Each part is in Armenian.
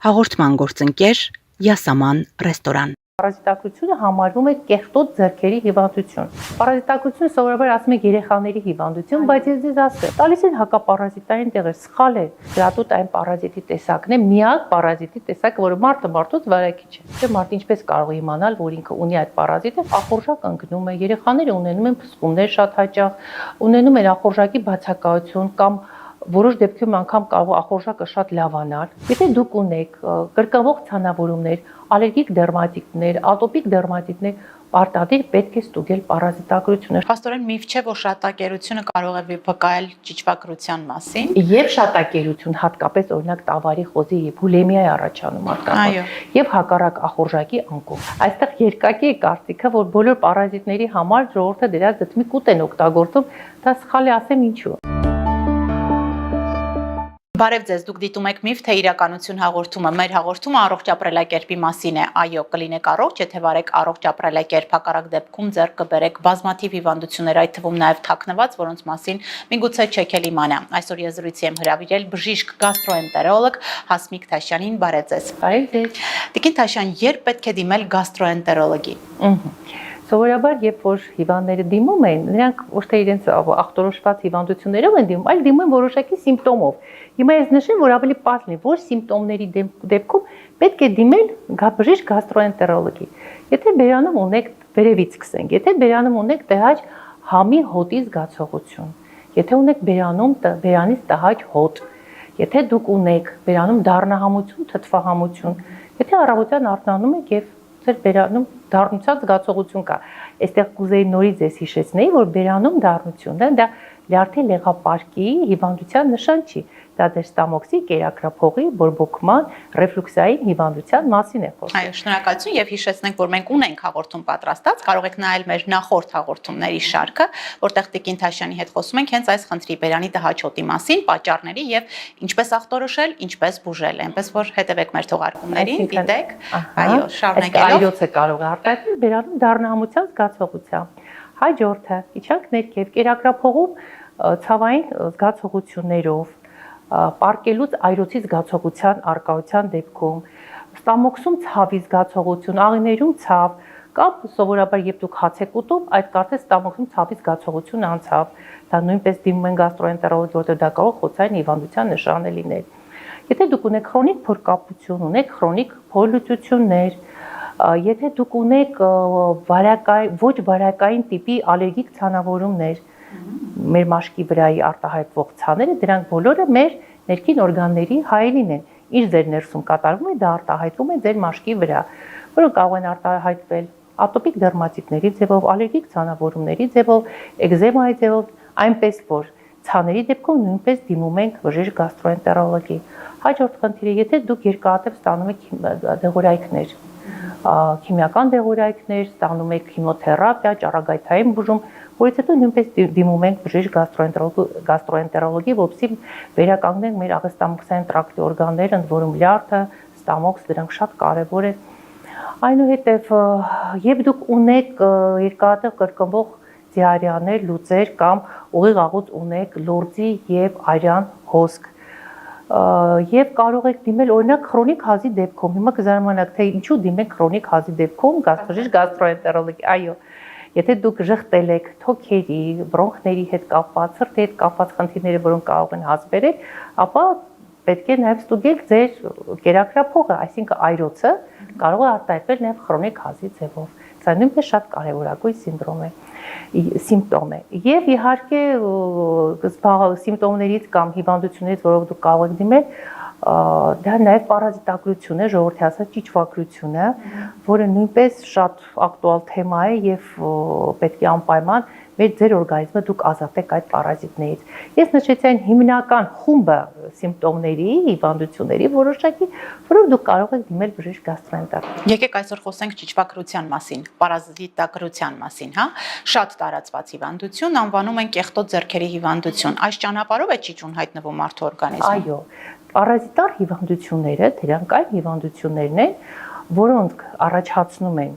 Հաղորդման գործընկեր Յասաման ռեստորան։ Պարազիտակությունը համարվում է կեղտոտ ձեռքերի հիվանդություն։ Պարազիտակությունը սովորաբար ասում են երեխաների հիվանդություն, բայց ես ձեզ ասեմ, տալիս են հակապարազիտային տեղեր, սխալ է։ Գրատուտ այն պարազիտի տեսակն է, միակ պարազիտի տեսակը, որը մարդուց վարակիչ է։ Դե մարդը ինչպես կարող է իմանալ, որ ինքը ունի այդ պարազիտը, ախորժակ ընկնում է, երեխաները ունենում են փսխումներ շատ հաճախ, ունենում են ախորժակի բացակայություն կամ որոշ դեպքերում անգամ կարող է ախորժակը շատ լավանալ։ Եթե դուք ունեք կրկնվող ցանավորումներ, ալերգիկ դերմատիտներ, ատոպիկ դերմատիտներ, պարտադիր պետք է ստուգել պարազիտակրությունը։ Փաստորեն միֆ չէ, որ շատակերությունը կարող է վկայել ճիճվագրության մասին։ Եվ շատակերություն, հատկապես օրինակ տավարի խոզի եւ բուլեմիայի առաջանում արտակարգ, եւ հակառակ ախորժակի անկում։ Այստեղ երկակի է կարծիքը, որ բոլոր պարազիտների համար ժողովուրդը դրա դդմի կուտ են օգտագործում, դա սխալ է, ասեմ ինչու։ Բարև ձեզ, դուք դիտում եք միֆ թե իրականություն հաղորդումը։ Մեր հաղորդումը առողջ ապրելակերպի մասին է։ Այո, կլինեք առողջ, եթե վարեք առողջ ապրելակերպ, հակառակ դեպքում ձեռք կբերեք բազմաթիվ հիվանդություններ, այդ թվում նաև թաքնված, որոնց մասին միգուցե չեք էլ իմանա։ Այսօր ես զրույցի եմ հրավիրել բժիշկ գաստրոենտերոլոգ Հասմիկ Թաշյանին։ Բարև ձեզ։ Բարև ձեզ։ Տիկին Թաշյան, երբ պետք է դիմել գաստրոենտերոլոգի։ Սովորաբար, երբ որ հիվանդները դիմում են, նրանք ոչ թե իրենց ախտորոշված հիվանդություններով են դիմում, այլ դիմում են որոշակի սիմպտոմով։ Հիմա ես նշեմ, որ ավելի պարզ լինի, որ սիմպտոմների դեպքում պետք է դիմել բժիշկ գաստրոենտերոլոգի։ Եթե բերանում ունեք, վերևից սկսենք, եթե բերանում ունեք տհաճ համի հոտի զգացողություն, եթե ունեք բերանից տհաճ հոտ, եթե դուք ունեք բերանում դառնահամություն, թթվահամություն, եթե առավոտյան արթնանում եք եւ ձեր բերանում դառնության զգացողություն կա։ Այստեղ կուզեի նորից ես հիշեցնեի, որ բերանում դառնությունը դա լյարդի լեղապարկի հիվանդության նշան չի։ Դա դեր ստամոքսի, կերակրափողի, բորբոքման, ռեֆլուքսային հիվանդության մասին է խոսքը։ Այո, շնորհակալություն եւ հիշեցնենք, որ մենք ունենք հաղորդում պատրաստած, կարող եք նայել մեր նախորդ հաղորդումների շարքը, որտեղ Տիկին Թաշյանի հետ խոսում ենք հենց այս խնդրի բերանի տհաճոտի մասին, պատճառների եւ ինչպես ախտորոշել, ինչպես բուժել, այնպես որ հետեւեք մեր թողարկումներին, դիտեք։ Այո, շարունակելով։ Այլոցը կարող է արտահայտվել բերանում դառնահամության զգացողությամբ։ Հաջորդը՝ իջանք ներքև, կերակրափողում ցավային զգացողություններով, պարկելուց այրոցի զգացողության արկայության դեպքում, ստամոքսում ցավի զգացողություն, աղիներում ցավ, կամ սովորաբար երբ դուք հաց եք ուտում, այդ կարծես ստամոքսում ցավի զգացողություն անցավ, դա նույնպես դիմում են գաստրոենտերոլոգի, որտեղ դա կարող խոցային հիվանդության նշան է լինել։ Եթե դուք ունեք քրոնիկ փորկապություն, ունեք քրոնիկ փորլուծություններ, եթե դուք ունեք ոչ վարակային տիպի ալերգիկ ցանավորումներ, մեր մաշկի վրայի արտահայտվող ցաները, դրանք բոլորը մեր ներքին օրգանների հայելին են։ Ինչ ձեր ներսում կատարվում է, դա արտահայտվում է ձեր մաշկի վրա, որոնք կարող են արտահայտվել ատոպիկ դերմատիտների ձևով, ալերգիկ ցանավորումների ձևով, էկզեմայի ձևով, այնպես որ ցաների դեպքում նույնպես դիմում ենք բժիշկ գաստրոենտերոլոգի։ Հաջորդ խնդիրը, եթե դուք երկարատև ստանում եք դեղորայքներ, քիմիական դեղորայքներ, ստանում եք քիմիոթերապիա, ճառագայթային բուժում, որից հետո նույնպես դիմում ենք բժիշկ գաստրոենտերոլոգի, որպեսզի վերականգնենք մեր աղեստամոքսային տրակտի օրգանները, ընդ որում լյարդը, ստամոքս, դրանք շատ կարևոր է։ Այնուհետև, երբ դուք ունեք երկարատև կրկնվող դիարեաներ, լուծեր կամ ուղիղ աղոց ունեք լորձի եւ արյան հոսք, եւ կարող եք դիմել օրինակ քրոնիկ հազի դեպքում, հիմա կզարմանաք, թե ինչու դիմենք քրոնիկ հազի դեպքում բժիշկ գաստրոենտերոլոգի, այո, եթե դուք ժխտել եք թոքերի, բրոնխների հետ կապված, սրտի հետ կապված խնդիրները, որոնք կարող են հաց բերել, ապա պետք է նաև ստուգել ձեր կերակրափողը, այսինքն այրոցը կարող է արտահայտվել նաև քրոնիկ հազի ձևով։ Սա նույնպես շատ կարևորագույն սիմպտոմ է։ Եվ իհարկե սիմպտոմներից կամ հիվանդություններից, որով դուք կարող եք դիմել, դա նաև պարազիտակրություն է, ժողովրդի ասած ճիճվագրությունը, որը նույնպես շատ ակտուալ թեմա է եւ պետք է անպայման ձեր օրգանիզմը դուք ազատեք այդ պարազիտներից։ Ես նշեցի այն հիմնական խումբը սիմպտոմների, հիվանդությունների որոշակի, որով դուք կարող եք դիմել բժիշկ գաստրոենտերոլոգի։ Եկեք այսօր խոսենք ճիճվագրության մասին, պարազիտակրության մասին, հա։ Շատ տարածված հիվանդություն, անվանում են կեղտոտ ձեռքերի հիվանդություն։ Այս ճանապարհով է ճիճուն հայտնվում մարդու օրգանիզմում։ Այո, պարազիտար հիվանդությունները, դրանք այն հիվանդություններն են, որոնք առաջացնում են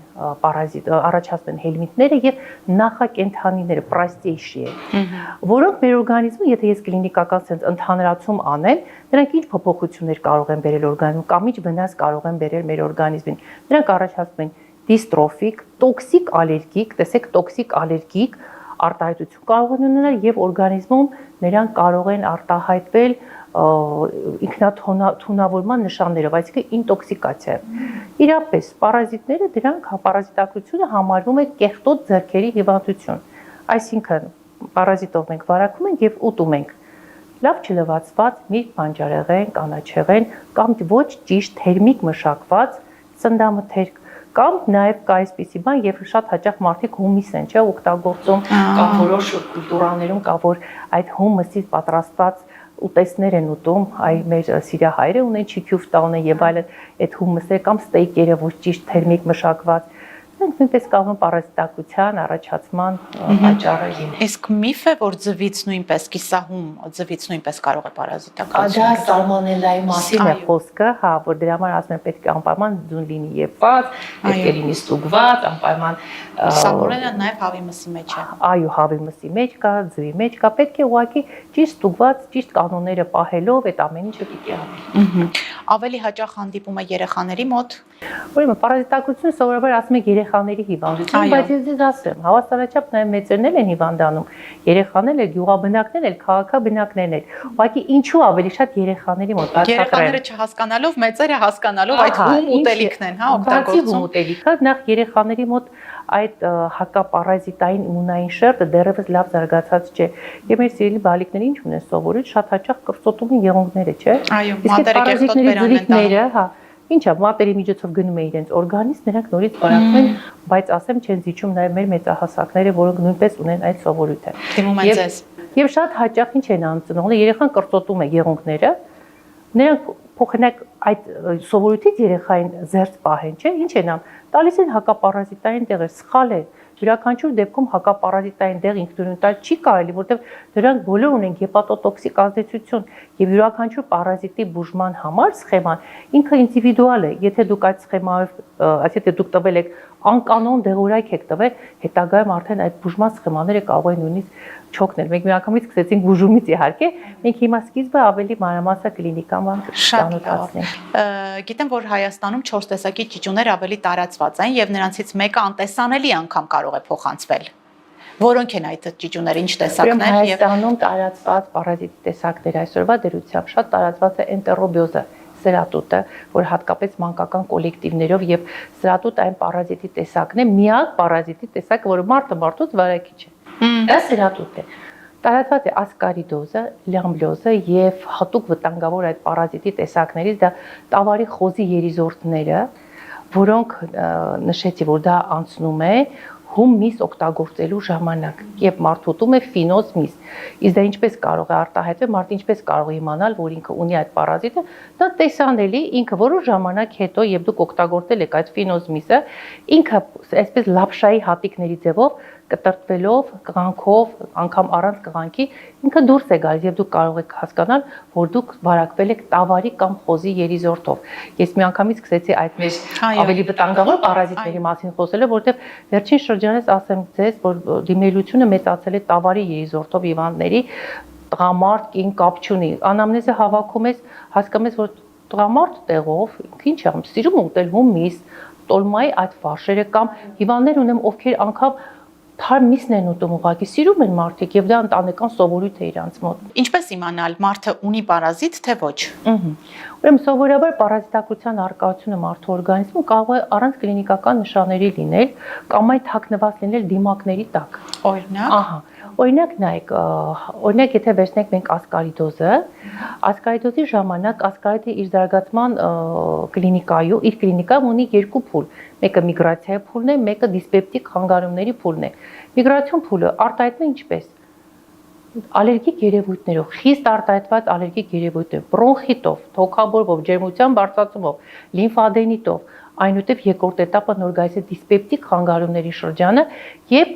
առաջացնում են հելմինտները եւ նախակենդանիները, պրաստեյշիը, որոնք մեր օրգանիզմում, եթե ես կլինիկական sense ընդհանրացում անեմ, նրանք ինչ փոփոխություններ կարող են բերել օրգանիզմում, կամ ինչ վնաս կարող են բերել մեր օրգանիզմին։ Նրանք առաջացնում են դիստրոֆիկ, տոքսիկ ալերգիկ, տեսեք, տոքսիկ ալերգիկ արտահայտություն կարող են ունենալ եւ օրգանիզմում նրանք կարող են արտահայտվել ինքնաթունավորման նշաններով, այսինքն ինտոքսիկացիա։ Իրապես պարազիտները դրանք պարազիտակությունը համարվում է կեղտոտ ձեռքերի հիվանդություն։ Այսինքն պարազիտով մենք վարակում ենք եւ ուտում ենք լավ չլվացված միրգ, բանջարեղեն, կանաչեղեն կամ ոչ ճիշտ թերմիկ մշակված սննդամթերք կամ նաև կա այսպիսի բան եւ շատ հաճախ մարդիկ հումիս են, չէ, օգտագործում կամ որոշ կուլտուրաներում կա որ այդ հումուսից պատրաստված ուտեստներ են ուտում, այ մեր սիրահայրը ունեն չիքյուֆտա ունեն եւ այլն, այդ հումուսը կամ ստեյքերը ոչ ճիշտ թերմիկ մշակված Մենք նույնպես կարող ենք պարազիտակության առաջացման պատճառը լինել։ Իսկ միֆ է, որ ձվից նույնպես կիսահում ձվից նույնպես կարող է պարազիտակություն։ Դա սալմոնելայի մասին է խոսքը, հա, որ դրա համար ասում են պետք է անպայման ձուն լինի եփված, պետք է լինի ստուգված, անպայման Սալմոնելան նաև հավի մսի մեջ է։ Այո, հավի մսի մեջ կա, ձվի մեջ կա, պետք է ուղղակի ճիշտ ստուգված, ճիշտ կանոնները պահելով այդ ամեն ինչը պիտի անի։ Ավելի հաճախ հանդիպում է երեխաների մոտ։ Ուրեմն պարազիտակությունը սովորաբար ասում ենք երեխաների հիվանդություն, բայց ես ձեզ ասեմ, հավասարաչափ նաև մեծերն են հիվանդանում, երեխաներն էլ, գյուղաբնակներն էլ, քաղաքաբնակներն էլ։ Ուղղակի ինչու ավելի շատ երեխաների մոտ Երեխաները չհասկանալով, մեծերը հասկանալով այդ հում ուտելիքն են, հա, օգտագործում։ Հում ուտելիքը նախ երեխաների մոտ այդ հակապարազիտային իմունային շերտը դեռևս լավ զարգացած չէ։ Եվ մեր սիրելի բալիկները ինչ ունեն սովորել, շատ հաճախ կրծոտում են եղունգները, չէ։ Այո, մատերը կեղտոտ բերանն են տանում։ Հա, ինչա, մատերի միջոցով գնում է իրենց օրգանիզմ, նրանք նորից բարակվում են, բայց ասեմ չեն զիջում նաև մեր մեծահասակները, որոնք նույնպես ունեն այդ սովորույթը։ Դիմում են ձեզ։ Եվ շատ հաճախ ինչ են անում ծնողները, երեխան կրծոտում է եղունգները, նրանք փոխանակ այդ սովորույթից երեխային զերծ պահեն, չէ՞, ինչ են անում, տալիս են հակապարազիտային դեղեր, սխալ է։ Յուրաքանչյուր դեպքում հակապարազիտային դեղ ինքնուրույն տալ չի կարելի, որտեղ դրանք բոլոր ունեն հեպատոտոքսիկ ազդեցություն եւ յուրաքանչյուր պարազիտի բուժման համար սխեման ինքը ինդիվիդուալ է։ Եթե դուք այդ սխեմայով, եթե դուք տվել եք անկանոն դեղորայք եք տվել, հետագայում արդեն այդ բուժման սխեմաները կարող են նույնիսկ չօգնել։ Մենք միանգամից սկսեցինք բուժումից իհարկե, մենք հիմա սկիզբը ավելի մանրամասն կլինիկական ճանաչենք։ Գիտեմ, որ Հայաստանում 4 տեսակի ճիճուներ ավելի տարածված են եւ նրանցից մեկը անտեսանելի անգամ կարող է փոխանցվել։ Որոնք են այդ ճիճուները, ինչ տեսակներ եւ Հայաստանում տարածված պարազիտի տեսակներ այսօրվա դրությամբ շատ տարածված է էնտերոբիոզը, սերատուտը, որ հատկապես մանկական կոլեկտիվներով եւ սերատուտ այն պարազիտի տեսակն է, միակ պարազիտի տեսակը, որը մարդուց վարակիչ է։ Դա սերատուտ է։ Տարածված է ասկարիդոզը, լյամբլոզը եւ հատուկ վտանգավոր այդ պարազիտի տեսակներից դա տավարի խոզի երիզորդները, որոնք նշեցի, որ դա անցնում է հում միս օգտագործելու ժամանակ, երբ մարդը ուտում է ֆինոզ միս։ Իսկ դա ինչպես կարող է արտահայտվել, մարդը ինչպես կարող է իմանալ, որ ինքը ունի այդ պարազիտը, դա տեսանելի, ինքը որոշ ժամանակ հետո, երբ դուք օգտագործել եք այդ ֆինոզ միսը, ինքը այսպես լապշայի հատիկների ձևով կտրտվելով, կղանքով, անգամ առանց կղանքի, ինքը դուրս է գալիս եւ դուք կարող եք հասկանալ, որ դուք վարակվել եք տավարի կամ խոզի երիզորդով։ Ես միանգամից սկսեցի այդ մեր ավելի վտանգավոր պարազիտների մասին խոսել, որովհետեւ վերջին շրջանից ասեմ ձեզ, որ դիմելությունը մեծացել է տավարի երիզորդով հիվանդների տղամարդ կին կապ չունի։ Անամնեզը հավաքում ես, հասկանում ես, որ տղամարդ տեղով ինչ է, սիրում ուտել հումիս, տոլմայի այդ ֆարշերը կամ հիվանդներ ունեմ, ովքեր անգամ թարմ միսն են ուտում ուղղակի, սիրում են մարդիկ եւ դա ընտանեկան սովորույթ է իրանց մոտ։ Ինչպես իմանալ, մարդը ունի պարազիտ, թե ոչ։ Ուրեմն սովորաբար պարազիտակության արկայությունը մարդու օրգանիզմում կարող է առանց կլինիկական նշանների լինել կամ այդ հագնված լինել դիմակների տակ։ Օրինակ։ Ահա։ Օրինակ նայեք, օրինակ եթե վերցնենք մենք ասկարիդոզը, ասկարիդոզի ժամանակ ասկարիդը իր զարգացման կլինիկայում, իր կլինիկայում ունի երկու փուլ։ Մեկը միգրացիայի փուլն է, մեկը դիսպեպտիկ խանգարումների փուլն է։ Միգրացիոն փուլը արտահայտվում է ինչպես։ Ալերգիկ երևույթներով, խիստ արտահայտված ալերգիկ երևույթներ, բրոնխիտով, թոքաբորբով, ջերմության բարձրացումով, լիմֆադենիտով, այնուհետև երկրորդ этаպը նոր գալիս է դիսպեպտիկ խանգարումների շրջանը եւ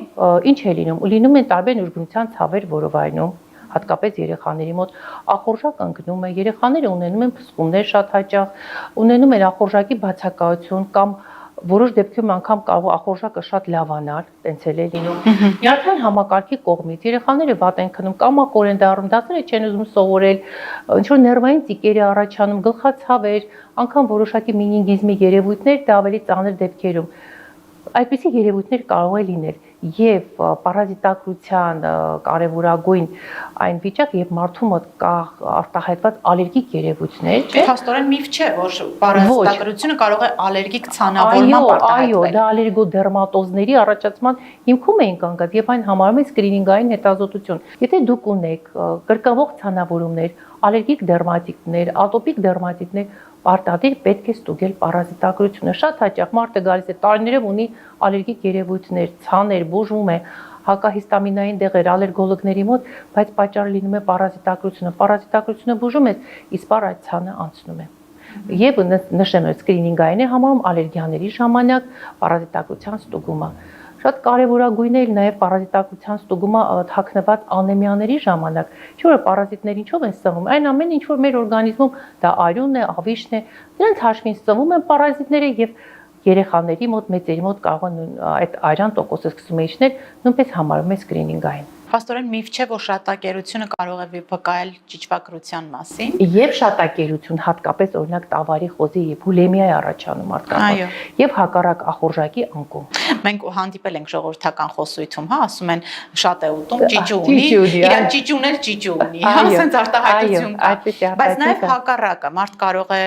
ինչ է լինում, լինում են տարբեր նուրբունության ցավեր որովայնում, հատկապես երեխաների մոտ ախորժակ ընկնում է, երեխաները ունենում են փսխումներ շատ հաճախ, ունենում են ախորժակի բացակայություն կամ որոշ դեպքերում անգամ կարող ախորժակը շատ լավանալ, տենց էլ է լինում։ Նյարդային համակարգի կողմից երեխաները վատ են քնում, կամակոր են դառնում, դասերը չեն ուզում սովորել, ինչ որ ներվային ծիկեր է առաջանում, գլխացավեր, անգամ որոշակի մենինգիզմի երևույթներ, դա ավելի ծանր դեպքերում։ Այդպիսի երևույթներ կարող է լինել եւ պարազիտակրության կարևորագույն այն վիճակ, երբ մարդու մոտ կա արտահայտված ալերգիկ երևույթներ, չէ՞։ Փաստորեն միֆ չէ, որ պարազիտակրությունը կարող է ալերգիկ ցանավորման Այո, արտահայտվել։ դա ալերգոդերմատոզների առաջացման հիմքում էին կանգնած եւ այն համարում են սկրինինգային հետազոտություն։ Եթե դուք ունեք կրկնվող ցանավորումներ, ալերգիկ դերմատիտներ, ատոպիկ դերմատիտներ, պարտադիր պետք է ստուգել պարազիտակրությունը։ Շատ հաճախ մարդը գալիս է տարիներով ունի ալերգիկ երևույթներ, ցաներ, բուժվում է, հակահիստամինային դեղեր ալերգոլոգների մոտ, բայց պատճառը լինում է պարազիտակրությունը։ Պարազիտակրությունը բուժում է, իսպառ այդ ցանը անցնում է։ Եվ նշեմ, որ սկրինինգային է համարում ալերգիաների ժամանակ պարազիտակրության ստուգումը։ Շատ կարևորագույն է նաև պարազիտակրության ստուգումը թաքնված անեմիաների ժամանակ, չէ՞ որ պարազիտներ ինչով են սնվում, այն ամենը ինչ որ մեր օրգանիզմում դա արյունն է, ավիշն է, դրանց հաշվին սնվում են պարազիտները եւ երեխաների մոտ, մեծերի մոտ կարող են այդ արյան տոկոսը սկսում է իջնել, նույնպես համարվում է սկրինինգային։ Փաստորեն միֆ չէ, որ շատակերությունը կարող է վկայել ճիճվակրության մասին։ Եվ շատակերություն, հատկապես օրինակ տավարի խոզի եւ բուլեմիայի առաջանում արտակարգ, եւ հակառակ ախորժակի անկում։ Մենք հանդիպել ենք ժողովրդական խոսույթում, հա, ասում են շատ է ուտում, ճիճու ունի, իրան ճիճուն էլ ճիճու ունի, հա, ասենց արտահայտություն կա։ Բայց նաեւ հակառակը, մարդ կարող է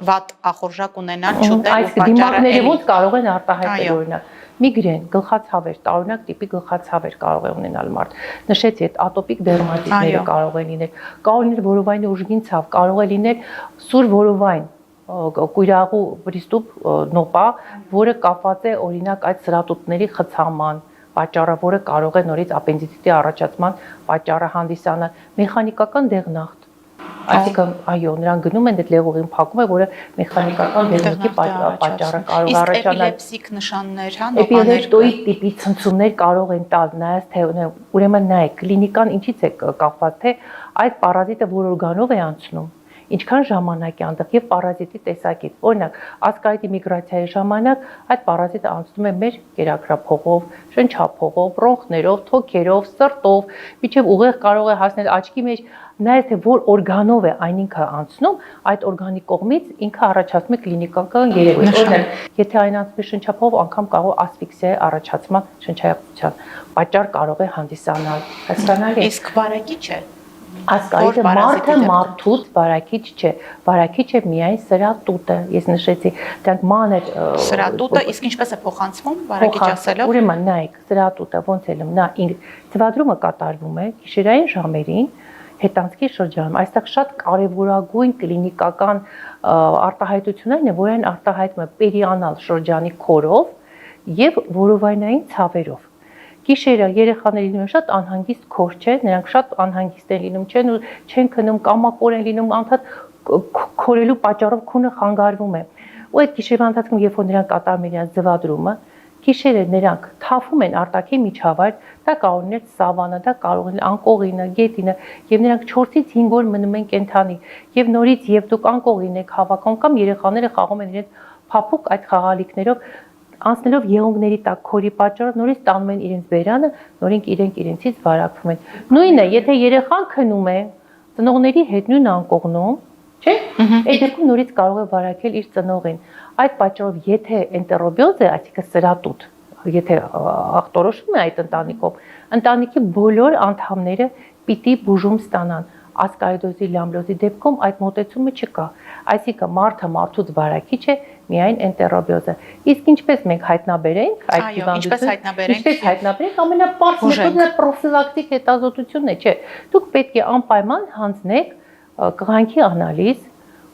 վատ ախորժակ ունենալ, չուտել ու պատճառը ոնց կարող են արտահայտել օրինակ միգրեն, գլխացավեր, տարօրինակ տիպի գլխացավեր կարող է ունենալ մարդ։ Նշեցի, այդ ատոպիկ դերմատիտները կարող են լինել, կարող լինել որովայնի ուժգին ցավ, կարող է լինել սուր որովայն, կույրաղու պրիստուպ նոպա, որը կապված է օրինակ այդ սրատուտների խցաման պատճառը, որը կարող է նորից ապենդիցիտի առաջացման պատճառը հանդիսանալ, մեխանիկական դեղնախտ։ Այսինքն, այո, նրանք գնում են այդ լեղուղին փակում է, որը մեխանիկական դեղնի պատճառը կարող է առաջանալ։ Էպիլեպսիկ նշաններ, հա, էպիլեպտոիդ տիպի ցնցումներ կարող են տալ, նայած թե ուրեմն նայեք, կլինիկան ինչից է կապված, թե այդ պարազիտը որ օրգանով է անցնում, ինչքան ժամանակ է այնտեղ եւ պարազիտի տեսակից։ Օրինակ, ասկարիտի միգրացիայի ժամանակ այդ պարազիտը անցնում է մեր կերակրափողով, շնչափողով, բրոնխներով, թոքերով, սրտով, միջև ուղիղ կարող է հասնել աչքի մեջ, նայած թե որ օրգանով է այն ինքը անցնում, այդ օրգանի կողմից ինքը առաջացնում է կլինիկական երևույթ։ Օրինակ, եթե այն անցնում է շնչափով, անգամ կարող ասֆիքսիայի առաջացման շնչայապության պատճառ կարող է հանդիսանալ։ Հասկանալի է։ Իսկ վարակիչ է։ Ասկարիտը մարդը մարդուց վարակիչ չէ, վարակիչ է միայն սրատուտը, ես նշեցի, դրանք մանր սրատուտը, իսկ ինչպես է փոխանցվում վարակիչ ասելով։ Ուրեմն նայեք, սրատուտը ոնց է նա ծվադրումը կատարվում է գիշերային ժամերին, հետանցքի շրջանում, այստեղ շատ կարևորագույն կլինիկական արտահայտություն այն է, որ այն արտահայտվում է պերիանալ շրջանի քորով եւ որովայնային ցավերով։ Գիշերը երեխաների լինում շատ անհանգիստ քոր չէ, նրանք շատ անհանգիստ են լինում, չեն քնում, կամակոր են լինում, անդադ քորելու պատճառով քունը խանգարվում է։ Ու այդ գիշերվա ընթացքում, երբ որ նրանք կատարում են իրենց ձվադրումը, գիշերը նրանք թափում են արտաքին միջավայր, դա կարող է լինել սավանը, դա կարող է լինել անկողինը, գետինը, եւ նրանք 4-ից 5 օր մնում են կենթանի։ Եվ նորից եւ դուք անկողին եք հավաքում կամ երեխաները խաղում են իրենց փափուկ այդ խաղալիքներով, անցնելով եղունգների տակ քորի պատճառով նորից տանում են իրենց բերանը, նորինք իրենցից վարակվում են։ Նույնը, եթե երեխան քնում է, ծնողների հետ նույն անկողնում, չէ՞, այդ դեպքում նորից կարող է վարակել իր ծնողին։ Այդ պատճառով, եթե էնտերոբիոզ է, այսինքն սրատուտ, եթե ախտորոշվում է այդ ընտանիքով, ընտանիքի բոլոր անդամները պիտի բուժում ստանան։ Ասկարիդոզի լամբլոզի դեպքում այդ մոտեցումը չկա։ Այսինքն մարդը մարդուց վարակիչ է միայն էնտերոբիոզը։ Իսկ ինչպես մենք հայտնաբերենք այդ հիվանդությունը, ինչպես հայտնաբերենք, ամենապարզ մեթոդն է պրոֆիլակտիկ հետազոտությունն է, չէ։ Դուք պետք է անպայման հանձնեք կղանքի անալիզ,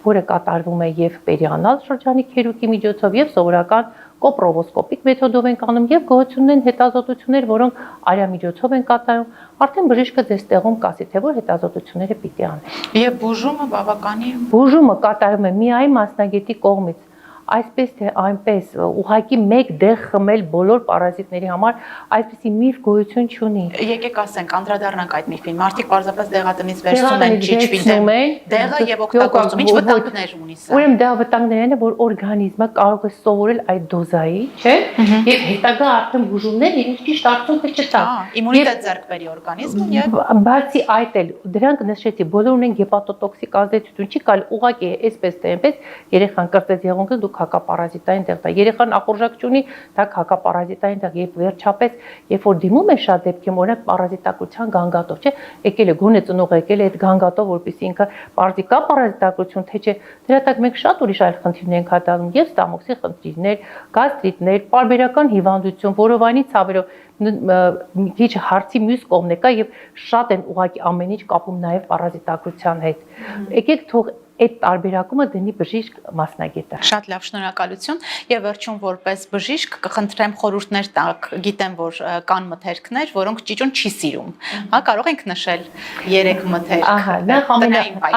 որը կատարվում է եւ պերիանալ շրջանի քերուկի միջոցով եւ սովորական կոպրովոսկոպիկ մեթոդով են կանում եւ գոհություն են հետազոտություններ, որոնք արյամիջոցով են կատարում, արդեն բժիշկը ձեզ տեղում կասի, թե որ հետազոտությունները պիտի անեն։ Եվ բուժումը բավականին բուժումը կատարվում է միայն մասնագետի կողմից։ այսպես թե այնպես ուղղակի մեկ դեղ խմել բոլոր պարազիտների համար այսպեսի միֆ գոյություն չունի։ Եկեք ասենք, անդրադառնանք այդ միֆին։ Մարդիկ պարզապես դեղատնից վերցնում են ճիճվին դեղը եւ օգտագործում։ Ինչ վտանգներ ունի սա։ Ուրեմն դա վտանգներն է, որ օրգանիզմը կարող է սովորել այդ դոզայի, չէ՞, եւ հետագա արդեն բուժումներ իրենք ճիշտ արդյունքը չտա։ Իմունիտետ ձեռք բերի օրգանիզմը եւ բացի այդ էլ դրանք նշեցի, բոլորը ունեն հեպատոտոքսիկ ազդեցություն, չի կարելի ուղղակի այսպես թե այնպես երեխան կրտեց եղունգը դուք հակապարազիտային դեղ տա։ Երեխան ախորժակ չունի, դա հակապարազիտային դեղ եւ վերջապես, երբ որ դիմում է շատ դեպքերում օրինակ պարազիտակության գանգատով, չէ՞, եկել է գոնե ծնողը եկել է այդ գանգատով, որպեսզի ինքը պարզի կա պարազիտակություն, թե չէ, դրա տակ մենք շատ ուրիշ այլ խնդիրներ ենք հատալում, եւ ստամոքսի խնդիրներ, գաստրիտներ, պարբերական հիվանդություն, որովայնի ցավերով քիչ հարցի մյուս կողմն է կա եւ շատ են ուղղակի ամեն ինչ կապում նաեւ պարազիտակության հետ։ Եկեք թող այդ տարբերակումը դնի բժիշկ մասնագետը։ Շատ լավ, շնորհակալություն եւ վերջում որպես բժիշկ կխնդրեմ խորհուրդներ տաք, գիտեմ որ կան մթերքներ, որոնք ճիճուն չի սիրում, հա, կարող ենք նշել 3 մթերք։ Ահա, նախ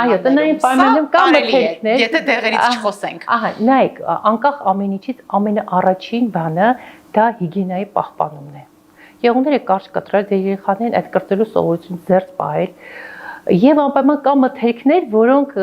այո, տնային պայմաններում կան մթերքներ, եթե դեղերից չխոսենք։ Ահա, նայեք, անկախ ամեն ինչից ամենաառաջին բանը դա հիգիենայի պահպանումն է։ Եղունգները կարճ կտրել, ձեր երեխաներին այդ կրտելու սովորություն ձեռք պահել եւ անպայման կա մթերքներ, որոնք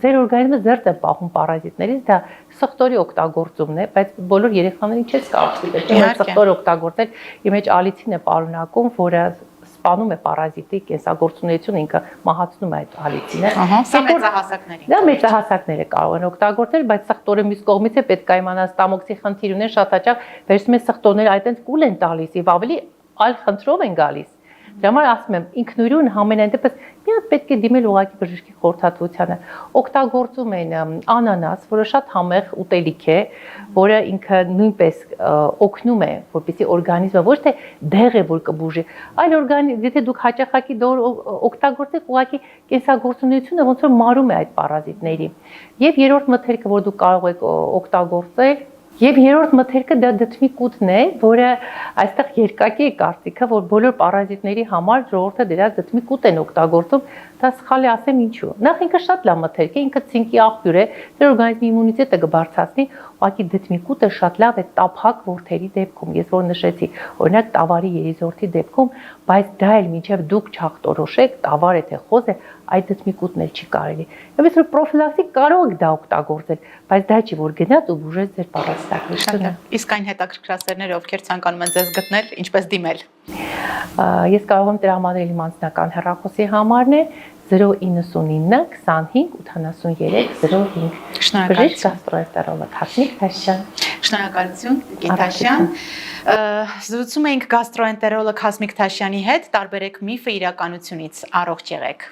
ձեր օրգանիզմը ձեռք են պահում պարազիտներից, դա սխտորի օգտագործումն է, բայց բոլոր երեխաներին չես կարող դիտել, սխտորը օգտագործել, իր մեջ ալիցին է պարունակում, որը սպանում է պարազիտի կենսագործունեությունը, ինքը մահացնում է այդ ալիցինը։ Սա մեծահասակների։ Դա մեծահասակները կարող են օգտագործել, բայց սխտորը մյուս կողմից է պետք է իմանալ ստամոքսի խնդիր ունեն, շատ հաճախ վերցնում են սխտորները այդտենց կուլ են տալիս եւ ավելի այլ խնդրով են գալիս։ Դրա համար ասում եմ, ինքնուրույն համենայն դեպս մի հատ պետք է դիմել ուղղակի բժշկի խորհրդատվությանը։ Օգտագործում են անանաս, որը շատ համեղ ուտելիք է, որը ինքը նույնպես օգնում է, որպեսզի օրգանիզմը ոչ թե դեղ է որ կբուժի, այլ օրգանիզմ, եթե դուք հաճախակի դոր օգտագործեք, ուղղակի կենսագործունեությունը ոնց որ մարում է այդ պարազիտների։ Եվ երրորդ մթերքը, որ դուք կարող եք օգտագործել, Եվ երրորդ մթերքը դա դդմի կուտն է, որը այստեղ երկակի է կարծիքը, որ բոլոր պարազիտների համար ժողովուրդը դրա դդմի կուտ են օգտագործում, դա սխալ է ասեմ ինչու։ Նախ ինքը շատ լավ մթերք է, ինքը ցինկի աղբյուր է, ձեր օրգանիզմի իմունիտետը կբարձրացնի, ուղղակի դդմի կուտը շատ լավ է տափակ որդերի դեպքում, ես որ նշեցի, օրինակ տավարի երիզորդի դեպքում, բայց դա էլ մինչև դուք չախտորոշեք, տավար է թե խոզ է, այդ դդմի կուտն էլ չի կարելի։ Եվ այսօր պրոֆիլակտիկ կարող եք դա օգտագործել, բայց դա չի որ գնաց ու բուժեց ձեր պարազիտակությունը։ Իսկ այն հետաքրքրասերները, ովքեր ցանկանում են ձեզ գտնել, ինչպես դիմել։ Ես կարող եմ տրամադրել իմ անձնական հեռախոսի համարն է 099 25 83 05։ Շնորհակալություն։ Գաստրոենտերոլոգ Հասմիկ Թաշյան։ Շնորհակալություն, Գիտաշյան։ Զրուցում էինք գաստրոենտերոլոգ Հասմիկ Թաշյանի հետ, տարբերեք միֆը իրականությունից, առողջ եղեք։